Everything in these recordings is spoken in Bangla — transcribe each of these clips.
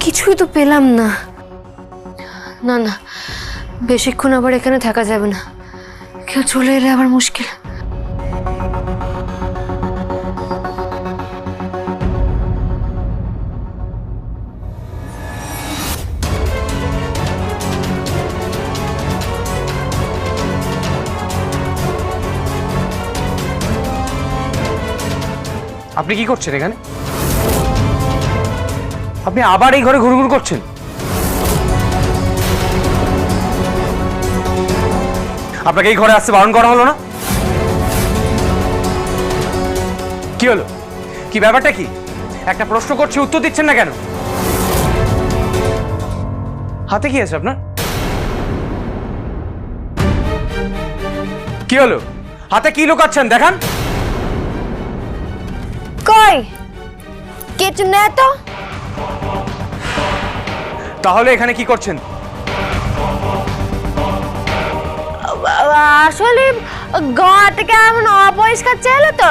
কিছুই তো পেলাম না। না না, বেশিক্ষণ আবার এখানে থাকা যাবে না, কেউ চলে এলে আবার মুশকিল। আপনি কি করছেন এখানে? আপনি আবার এই ঘরে ঘুরঘুর করছেন? আপনাকে এই ঘরে আসতে বারণ করা হলো না? কি হলো? কি ব্যাপারটা কি? একটা প্রশ্ন করছি, উত্তর দিচ্ছেন না কেন? হাতে কি আছে আপনার? কি হলো? হাতে কি লুকাচ্ছেন দেখান। কই কিছু নেই তো। তাহলে এখানে কি করছেন? আসলে ঘর থেকে এমন অপরিষ্কার ছিল তো,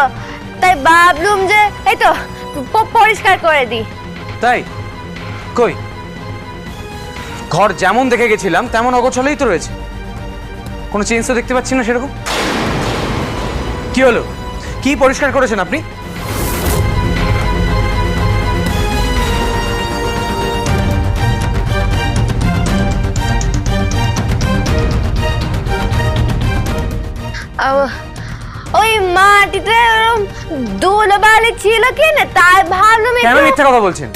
তাই ভাবলুম যে এই তো পরিষ্কার করে দিই। তাই? কই, ঘর যেমন দেখে গেছিলাম তেমন অগোছালোই তো রয়েছে, কোনো চেঞ্জ তো দেখতে পাচ্ছি না সেরকম। কি হলো? কি পরিষ্কার করেছেন আপনি? ওই মাটিতে ধুলোবালি ছিল কি না, তাই ভাবলাম কেন মিথ্যা কথা বলছেন?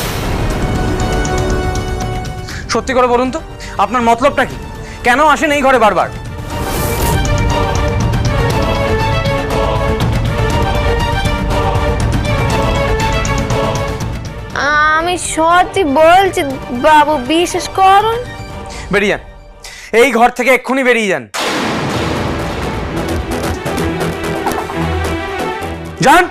সত্যি করে বলুন তো, আপনার মতলবটা কি? কেন আসেন এই ঘরে বারবার? আমি সত্যি বলছি বাবু, বিশ্বাস করুন। বেরিয়ে যান, এই ঘর থেকে এক্ষুনি বেরিয়ে যান। যান।